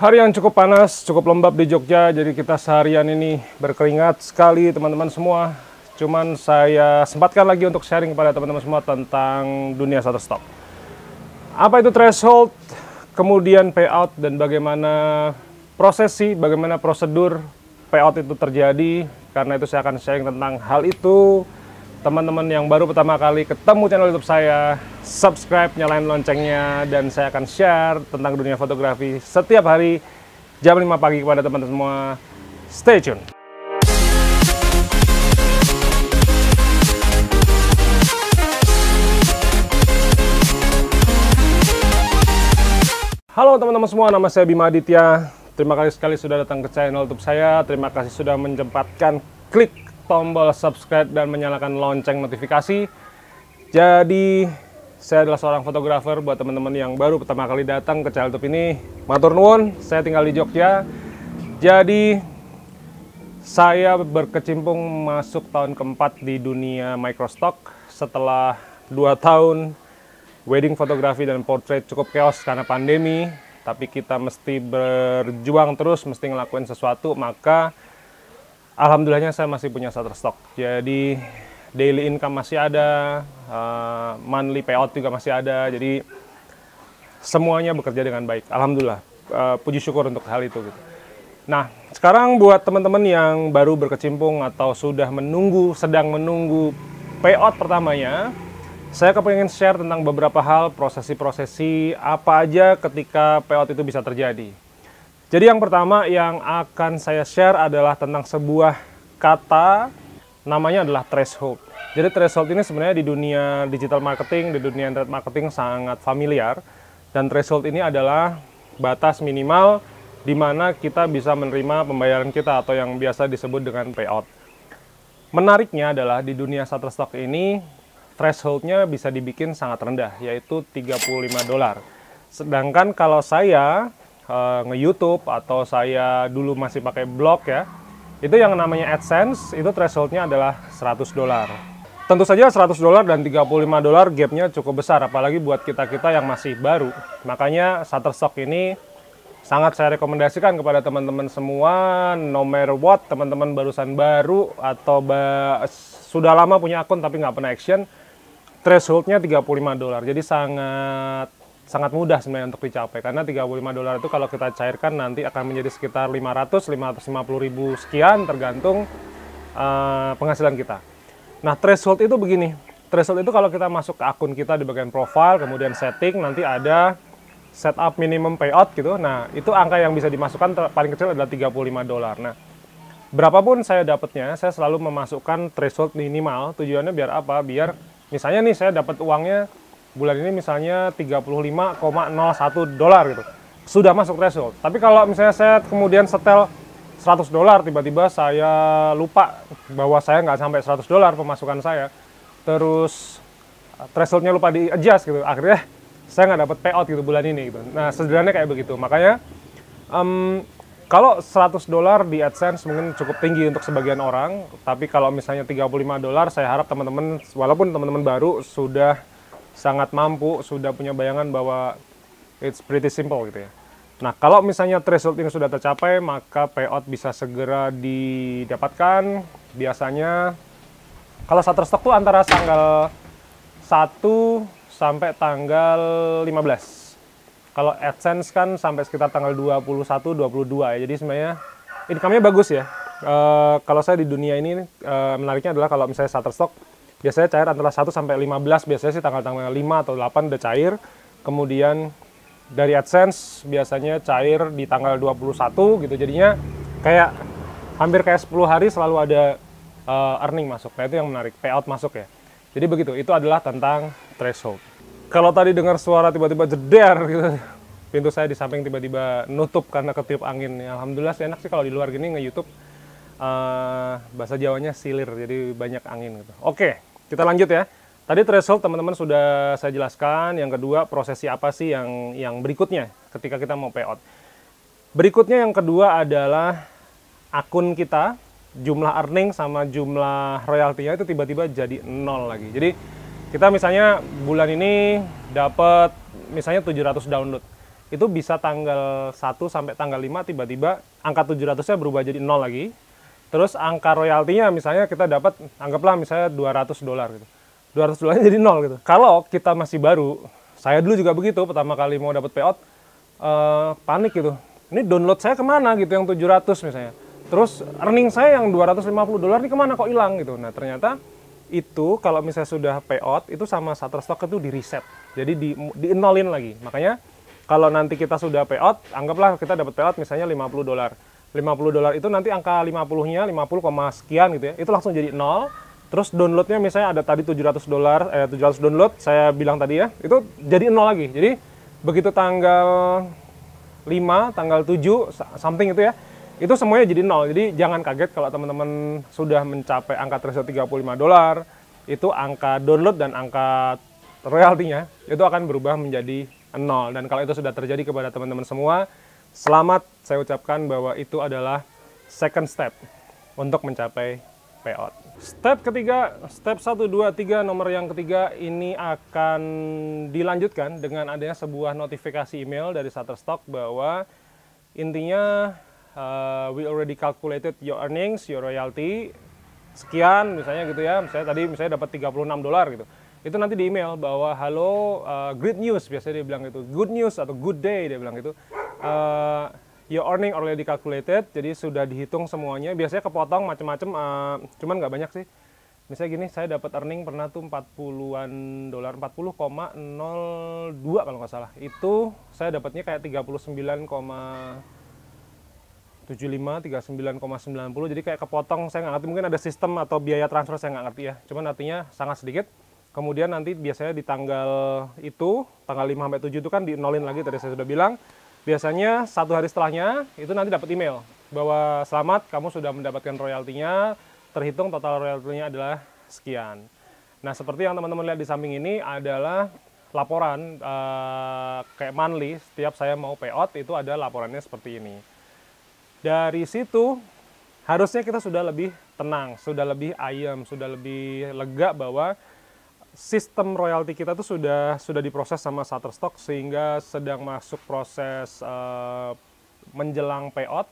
Hari yang cukup panas, cukup lembab di Jogja, jadi kita seharian ini berkeringat sekali teman-teman semua. Cuman saya sempatkan lagi untuk sharing kepada teman-teman semua tentang dunia Shutterstock. Apa itu threshold, kemudian payout, dan bagaimana prosesi, bagaimana prosedur payout itu terjadi. Karena itu saya akan sharing tentang hal itu. Teman-teman yang baru pertama kali ketemu channel YouTube saya, subscribe, nyalain loncengnya, dan saya akan share tentang dunia fotografi setiap hari jam 5 pagi kepada teman-teman semua. Stay tune. Halo teman-teman semua, nama saya Bima Aditya. Terima kasih sekali sudah datang ke channel YouTube saya. Terima kasih sudah menyempatkan klik tombol subscribe dan menyalakan lonceng notifikasi. Jadi, saya adalah seorang fotografer buat teman-teman yang baru pertama kali datang ke channel YouTube ini. Matur nuwun, saya tinggal di Jogja. Jadi, saya berkecimpung masuk tahun keempat di dunia microstock setelah 2 tahun wedding fotografi dan portrait cukup chaos karena pandemi. Tapi kita mesti berjuang terus, mesti ngelakuin sesuatu, maka alhamdulillahnya saya masih punya Shutterstock. Jadi daily income masih ada, monthly payout juga masih ada. Jadi semuanya bekerja dengan baik. Alhamdulillah, puji syukur untuk hal itu. Gitu. Nah, sekarang buat teman-teman yang baru berkecimpung atau sudah sedang menunggu payout pertamanya, saya kepengen share tentang beberapa hal, prosesi-prosesi apa aja ketika payout itu bisa terjadi. Jadi yang pertama yang akan saya share adalah tentang sebuah kata, namanya adalah threshold. Jadi threshold ini sebenarnya di dunia digital marketing, di dunia internet marketing sangat familiar. Dan threshold ini adalah batas minimal di mana kita bisa menerima pembayaran kita atau yang biasa disebut dengan payout. Menariknya adalah di dunia Shutterstock ini, thresholdnya bisa dibikin sangat rendah, yaitu $35. Sedangkan kalau saya nge-YouTube atau saya dulu masih pakai blog ya, itu yang namanya AdSense, itu thresholdnya adalah $100. Tentu saja $100 dan $35 gapnya cukup besar, apalagi buat kita-kita yang masih baru. Makanya Shutterstock ini sangat saya rekomendasikan kepada teman-teman semua, no matter what, teman-teman barusan baru atau sudah lama punya akun tapi nggak pernah action, thresholdnya $35. Jadi sangat mudah sebenarnya untuk dicapai, karena $35 itu kalau kita cairkan nanti akan menjadi sekitar 550 ribu sekian tergantung penghasilan kita. Nah, threshold itu begini, threshold itu kalau kita masuk ke akun kita di bagian profile, kemudian setting, nanti ada setup minimum payout gitu. Nah, itu angka yang bisa dimasukkan paling kecil adalah $35. Nah, berapapun saya dapatnya, saya selalu memasukkan threshold minimal. Tujuannya biar apa? Biar misalnya nih saya dapat uangnya bulan ini misalnya $35,01 gitu. Sudah masuk threshold. Tapi kalau misalnya saya kemudian setel $100, tiba-tiba saya lupa bahwa saya nggak sampai $100 pemasukan saya. Terus thresholdnya lupa di-adjust gitu. Akhirnya saya nggak dapat payout gitu bulan ini gitu. Nah, sederhananya kayak begitu. Makanya kalau $100 di AdSense mungkin cukup tinggi untuk sebagian orang. Tapi kalau misalnya $35, saya harap teman-teman, walaupun teman-teman baru, sudah sangat mampu, sudah punya bayangan bahwa it's pretty simple gitu ya. Nah, kalau misalnya threshold ini sudah tercapai, maka payout bisa segera didapatkan. Biasanya kalau Shutterstock tuh antara tanggal 1 sampai tanggal 15. Kalau AdSense kan sampai sekitar tanggal 21, 22 ya. Jadi sebenarnya income-nya bagus ya. Kalau saya di dunia ini, menariknya adalah kalau misalnya Shutterstock, biasanya cair antara 1 sampai 15, biasanya sih tanggal-tanggal 5 atau 8 udah cair. Kemudian dari AdSense biasanya cair di tanggal 21 gitu. Jadinya kayak hampir kayak 10 hari selalu ada earning masuk. Nah, itu yang menarik, payout masuk ya. Jadi begitu, itu adalah tentang threshold. Kalau tadi dengar suara tiba-tiba jeder gitu, pintu saya di samping tiba-tiba nutup karena ketiup angin. Ya, alhamdulillah sih enak sih kalau di luar gini nge-YouTube. Bahasa Jawanya silir, jadi banyak angin gitu. Oke, kita lanjut ya. Tadi threshold teman-teman sudah saya jelaskan. Yang kedua, prosesi apa sih yang berikutnya ketika kita mau payout. Berikutnya yang kedua adalah akun kita, jumlah earning sama jumlah royaltinya itu tiba-tiba jadi 0 lagi. Jadi kita misalnya bulan ini dapat misalnya 700 download. itu bisa tanggal 1 sampai tanggal 5 tiba-tiba angka 700-nya berubah jadi 0 lagi. Terus angka royaltinya misalnya kita dapat, anggaplah misalnya $200 gitu. $200 jadi 0 gitu. Kalau kita masih baru, saya dulu juga begitu, pertama kali mau dapat payout, panik gitu. Ini download saya kemana gitu yang 700 misalnya. Terus earning saya yang $250 ini kemana kok hilang gitu. Nah ternyata itu kalau misalnya sudah payout, itu sama Shutterstock itu di reset. Jadi di-nolin lagi. Makanya kalau nanti kita sudah payout, anggaplah kita dapat payout misalnya $50. $50 itu nanti angka 50-nya 50, sekian gitu ya. Itu langsung jadi 0. Terus downloadnya misalnya ada tadi $700, 700 download, saya bilang tadi ya, itu jadi 0 lagi. Jadi begitu tanggal 5, tanggal 7, something itu ya, itu semuanya jadi 0. Jadi jangan kaget kalau teman-teman sudah mencapai angka threshold $35, itu angka download dan angka royaltinya itu akan berubah menjadi 0. Dan kalau itu sudah terjadi kepada teman-teman semua, selamat, saya ucapkan bahwa itu adalah second step untuk mencapai payout. Step ketiga, step 1, 2, 3, nomor yang ketiga ini akan dilanjutkan dengan adanya sebuah notifikasi email dari Shutterstock bahwa intinya we already calculated your earnings, your royalty, sekian misalnya gitu ya, misalnya tadi misalnya dapat $36 gitu. Itu nanti di email bahwa halo, great news, biasanya dia bilang gitu, good news atau good day dia bilang gitu. Your earning already calculated, jadi sudah dihitung semuanya. Biasanya kepotong macam-macam, cuman nggak banyak sih. Misalnya gini, saya dapat earning pernah tuh 40-an dolar, 40,02 kalau nggak salah. Itu saya dapatnya kayak 39,75, 39,90. Jadi kayak kepotong, saya nggak ngerti, mungkin ada sistem atau biaya transfer, saya nggak ngerti ya. Cuman artinya sangat sedikit. Kemudian nanti biasanya di tanggal itu, tanggal 5 sampai 7 itu kan di-nolin lagi, tadi saya sudah bilang. Biasanya 1 hari setelahnya itu nanti dapat email bahwa selamat, kamu sudah mendapatkan royaltinya, terhitung total royaltinya adalah sekian. Nah seperti yang teman-teman lihat di samping ini adalah laporan kayak monthly, setiap saya mau payout itu ada laporannya seperti ini. Dari situ harusnya kita sudah lebih tenang, sudah lebih ayem, sudah lebih lega bahwa sistem royalti kita tuh sudah diproses sama Shutterstock sehingga sedang masuk proses menjelang payout,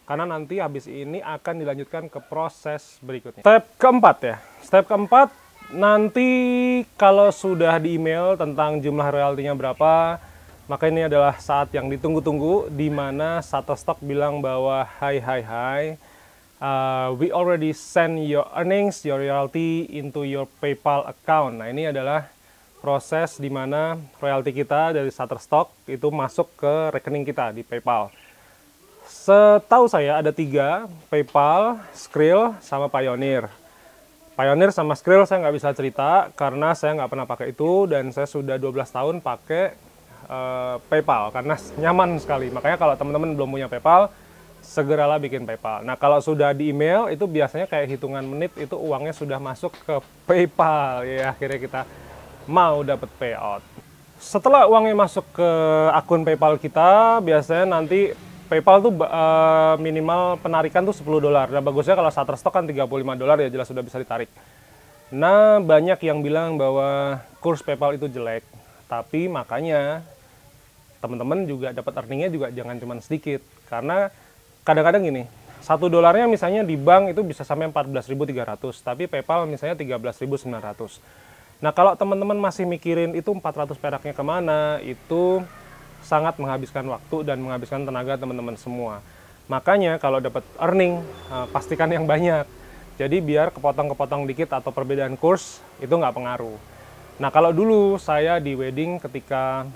karena nanti habis ini akan dilanjutkan ke proses berikutnya. Step keempat ya. Step keempat, nanti kalau sudah di email tentang jumlah royaltinya berapa, maka ini adalah saat yang ditunggu-tunggu di mana Shutterstock bilang bahwa hai, we already send your earnings, your royalty into your PayPal account. Nah ini adalah proses di mana royalti kita dari Shutterstock itu masuk ke rekening kita di PayPal. Setahu saya ada 3, PayPal, Skrill, sama Payoneer. Payoneer sama Skrill saya nggak bisa cerita karena saya nggak pernah pakai itu dan saya sudah 12 tahun pakai PayPal karena nyaman sekali. Makanya kalau teman-teman belum punya PayPal, segeralah bikin PayPal. Nah kalau sudah di email itu biasanya kayak hitungan menit itu uangnya sudah masuk ke PayPal ya, akhirnya kita mau dapat payout. Setelah uangnya masuk ke akun PayPal kita, biasanya nanti PayPal tuh minimal penarikan tuh $10. Nah bagusnya kalau Shutterstock kan $35 ya, jelas sudah bisa ditarik. Nah banyak yang bilang bahwa kurs PayPal itu jelek, tapi makanya teman-teman juga dapat earningnya juga jangan cuma sedikit, karena kadang-kadang gini, $1 misalnya di bank itu bisa sampai 14.300, tapi PayPal misalnya 13.900. Nah kalau teman-teman masih mikirin itu 400 peraknya kemana, itu sangat menghabiskan waktu dan menghabiskan tenaga teman-teman semua. Makanya kalau dapat earning, pastikan yang banyak. Jadi biar kepotong-kepotong dikit atau perbedaan kurs itu nggak pengaruh. Nah kalau dulu saya di wedding ketika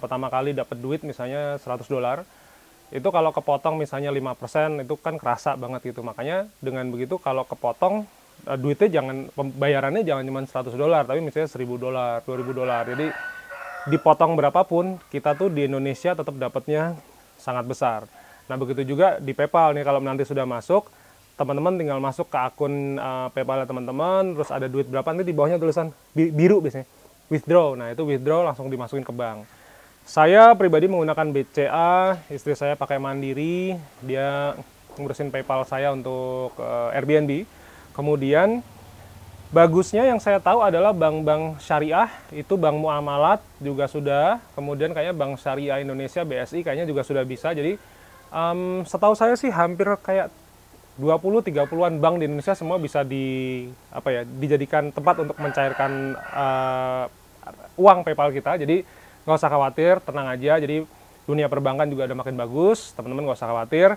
pertama kali dapat duit misalnya $100, itu kalau kepotong misalnya 5% itu kan kerasa banget gitu. Makanya dengan begitu kalau kepotong duitnya jangan, pembayarannya jangan cuma $100 tapi misalnya $1.000, $2.000. Jadi dipotong berapapun kita tuh di Indonesia tetap dapatnya sangat besar. Nah begitu juga di PayPal nih, kalau nanti sudah masuk, teman-teman tinggal masuk ke akun PayPal teman-teman, terus ada duit berapa, nanti di bawahnya tulisan biru biasanya withdraw. Nah itu withdraw langsung dimasukin ke bank. Saya pribadi menggunakan BCA, istri saya pakai Mandiri, dia ngurusin PayPal saya untuk Airbnb. Kemudian Bagusnya yang saya tahu adalah bank-bank syariah, itu bank muamalat juga sudah, kemudian kayaknya Bank Syariah Indonesia, BSI kayaknya juga sudah bisa. Jadi setahu saya sih hampir kayak 20-30-an bank di Indonesia semua bisa dijadikan tempat untuk mencairkan uang PayPal kita. Jadi nggak usah khawatir, tenang aja. Jadi dunia perbankan juga udah makin bagus, teman-teman nggak usah khawatir.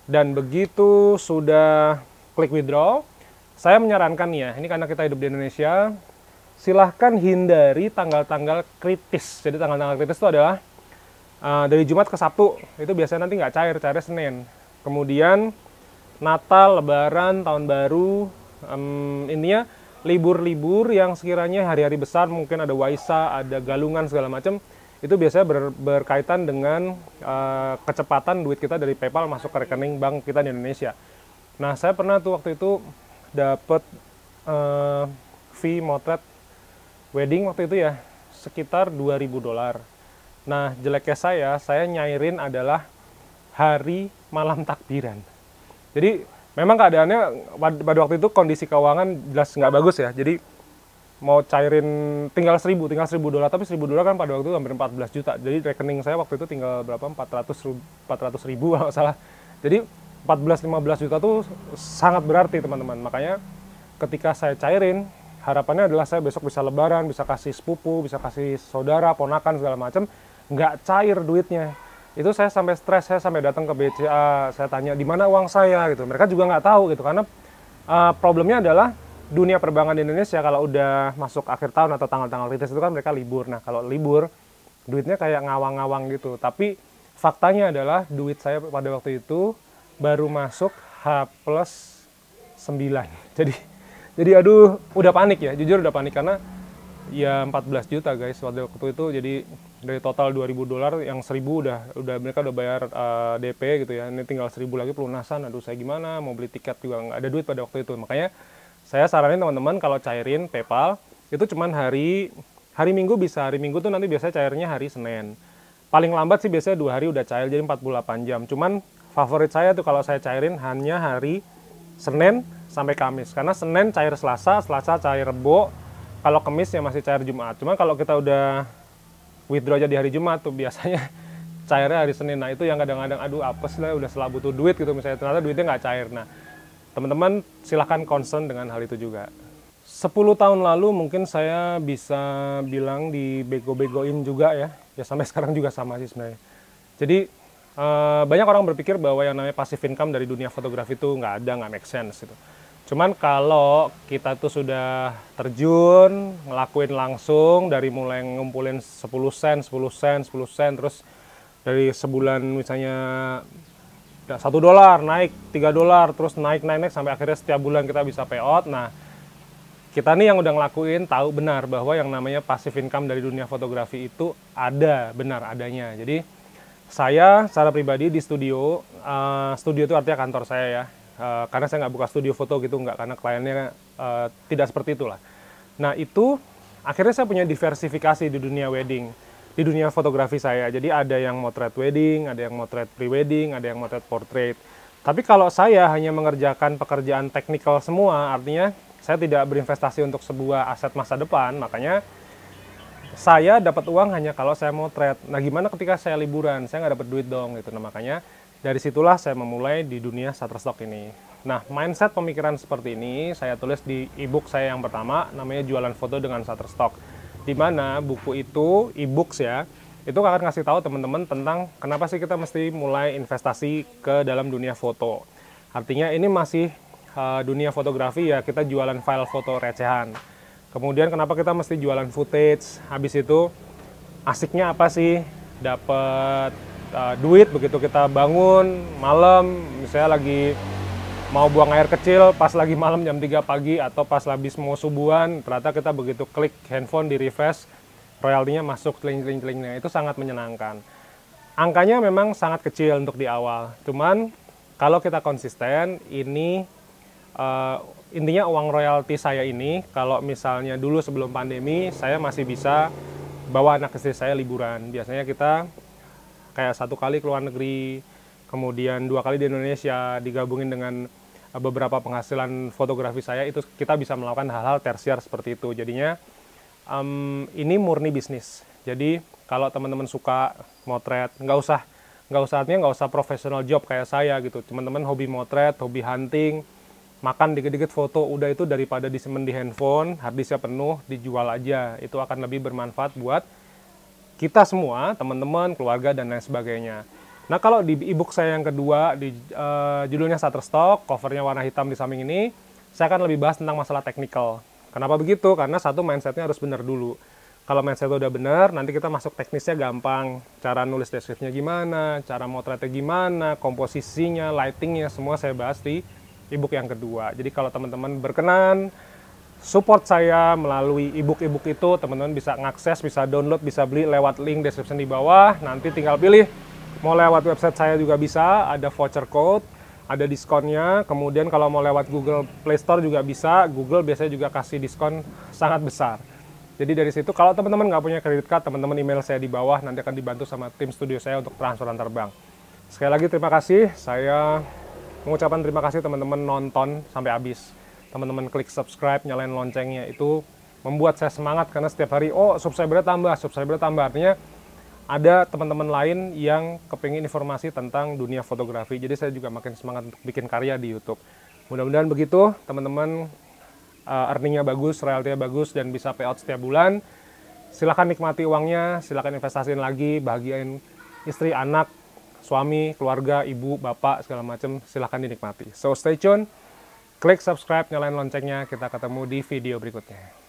Dan begitu sudah klik withdraw, saya menyarankan ya, ini karena kita hidup di Indonesia, silahkan hindari tanggal-tanggal kritis. Jadi tanggal-tanggal kritis itu adalah dari Jumat ke Sabtu, itu biasanya nanti nggak cair, cairnya Senin. Kemudian Natal, Lebaran, Tahun Baru, intinya libur-libur yang sekiranya hari-hari besar, mungkin ada Waisak, ada Galungan, segala macam, itu biasanya berkaitan dengan kecepatan duit kita dari PayPal masuk ke rekening bank kita di Indonesia. Nah, saya pernah tuh waktu itu dapat fee motret wedding waktu itu ya sekitar $2.000. Nah, jeleknya saya nyairin adalah hari malam takbiran. Jadi memang keadaannya pada waktu itu kondisi keuangan jelas nggak bagus ya. Jadi mau cairin tinggal $1.000 tapi $1.000 kan pada waktu itu hampir 14 juta. Jadi rekening saya waktu itu tinggal berapa, 400 ribu kalau nggak salah. Jadi 14-15 juta tuh sangat berarti teman-teman. Makanya ketika saya cairin, harapannya adalah saya besok bisa lebaran, bisa kasih sepupu, bisa kasih saudara, ponakan, segala macam. Nggak cair duitnya. Itu saya sampai stres, saya sampai datang ke BCA, saya tanya di mana uang saya gitu. Mereka juga nggak tahu gitu, karena problemnya adalah dunia perbankan di Indonesia kalau udah masuk akhir tahun atau tanggal-tanggal kritis itu kan mereka libur. Nah, kalau libur, duitnya kayak ngawang-ngawang gitu. Tapi faktanya adalah duit saya pada waktu itu baru masuk H+9. Jadi aduh, udah panik ya, jujur udah panik karena ya 14 juta guys waktu itu. Jadi dari total $2.000 yang 1.000 udah mereka udah bayar DP gitu ya. Ini tinggal 1.000 lagi pelunasan. Aduh, saya gimana mau beli tiket juga nggak ada duit pada waktu itu. Makanya saya saranin teman-teman kalau cairin PayPal itu cuman hari Minggu bisa. Hari Minggu tuh nanti biasanya cairnya hari Senin. Paling lambat sih biasanya 2 hari udah cair, jadi 48 jam. Cuman favorit saya tuh kalau saya cairin hanya hari Senin sampai Kamis. Karena Senin cair Selasa, Selasa cair Rebo, kalau Kamis ya masih cair Jumat. Cuman kalau kita udah withdraw aja di hari Jumat tuh biasanya cairnya hari Senin. Nah itu yang kadang-kadang aduh apes lah, udah setelah butuh duit gitu misalnya, ternyata duitnya nggak cair. Nah teman-teman silahkan concern dengan hal itu juga. 10 tahun lalu mungkin saya bisa bilang dibego-begoin juga ya. Ya sampai sekarang juga sama sih sebenarnya. Jadi banyak orang berpikir bahwa yang namanya passive income dari dunia fotografi itu nggak ada, nggak make sense gitu. Cuman kalau kita tuh sudah terjun, ngelakuin langsung dari mulai ngumpulin 10 sen, terus dari sebulan misalnya $1 naik $3, terus naik sampai akhirnya setiap bulan kita bisa payout. Nah, kita nih yang udah ngelakuin tahu benar bahwa yang namanya passive income dari dunia fotografi itu ada, benar adanya. Jadi saya secara pribadi di studio itu artinya kantor saya ya, karena saya nggak buka studio foto gitu, nggak, karena kliennya tidak seperti itulah. Nah itu akhirnya saya punya diversifikasi di dunia wedding, di dunia fotografi saya. Jadi ada yang motret wedding, ada yang motret pre-wedding, ada yang motret portrait. Tapi kalau saya hanya mengerjakan pekerjaan teknikal semua, artinya saya tidak berinvestasi untuk sebuah aset masa depan, makanya saya dapat uang hanya kalau saya motret. Nah gimana ketika saya liburan? Saya nggak dapat duit dong gitu. Nah makanya dari situlah saya memulai di dunia Shutterstock ini. Nah mindset pemikiran seperti ini saya tulis di ebook saya yang pertama, namanya Jualan Foto dengan Shutterstock. Di mana buku itu, ebooks ya, itu akan ngasih tahu teman-teman tentang kenapa sih kita mesti mulai investasi ke dalam dunia foto. Artinya ini masih dunia fotografi ya, kita jualan file foto recehan. Kemudian kenapa kita mesti jualan footage? Habis itu asiknya apa sih? Dapat duit begitu kita bangun malam, misalnya lagi mau buang air kecil pas lagi malam jam 3 pagi atau pas habis mau subuhan, ternyata kita begitu klik handphone di refresh, royaltinya masuk celing-celingnya. Itu sangat menyenangkan. Angkanya memang sangat kecil untuk di awal. Cuman kalau kita konsisten, ini intinya uang royalti saya ini, kalau misalnya dulu sebelum pandemi, saya masih bisa bawa anak istri saya liburan. Biasanya kita kayak 1 kali ke luar negeri, kemudian 2 kali di Indonesia, digabungin dengan beberapa penghasilan fotografi saya itu kita bisa melakukan hal-hal tersier seperti itu. Jadinya ini murni bisnis. Jadi kalau teman-teman suka motret, nggak usah profesional job kayak saya gitu. Teman-teman hobi motret, hobi hunting, makan dikit-dikit foto, udah itu daripada disimpan di handphone, harddisknya penuh, dijual aja. Itu akan lebih bermanfaat buat kita semua, teman-teman, keluarga, dan lain sebagainya. Nah, kalau di ebook saya yang kedua, judulnya Shutterstock, covernya warna hitam di samping ini, saya akan lebih bahas tentang masalah teknikal. Kenapa begitu? Karena satu, mindsetnya harus benar dulu. Kalau mindset udah benar, nanti kita masuk teknisnya gampang. Cara nulis deskripsinya gimana, cara motretnya gimana, komposisinya, lightingnya, semua saya bahas di ebook yang kedua. Jadi kalau teman-teman berkenan, support saya melalui ebook itu, teman-teman bisa ngakses, bisa download, bisa beli lewat link description di bawah. Nanti tinggal pilih, mau lewat website saya juga bisa, ada voucher code, ada diskonnya. Kemudian kalau mau lewat Google Play Store juga bisa, Google biasanya juga kasih diskon sangat besar. Jadi dari situ, kalau teman-teman nggak punya kredit card, teman-teman email saya di bawah, nanti akan dibantu sama tim studio saya untuk transfer antar bank. Sekali lagi terima kasih, saya mengucapkan terima kasih teman-teman nonton sampai habis. Teman-teman klik subscribe, nyalain loncengnya, itu membuat saya semangat karena setiap hari, oh subscribernya tambah. Artinya ada teman-teman lain yang kepingin informasi tentang dunia fotografi. Jadi saya juga makin semangat untuk bikin karya di YouTube. Mudah-mudahan begitu, teman-teman, earningnya bagus, royaltinya bagus, dan bisa payout setiap bulan. Silahkan nikmati uangnya, silahkan investasiin lagi, bahagiain istri, anak, suami, keluarga, ibu, bapak, segala macam, silahkan dinikmati. So stay tune, klik subscribe, nyalain loncengnya, kita ketemu di video berikutnya.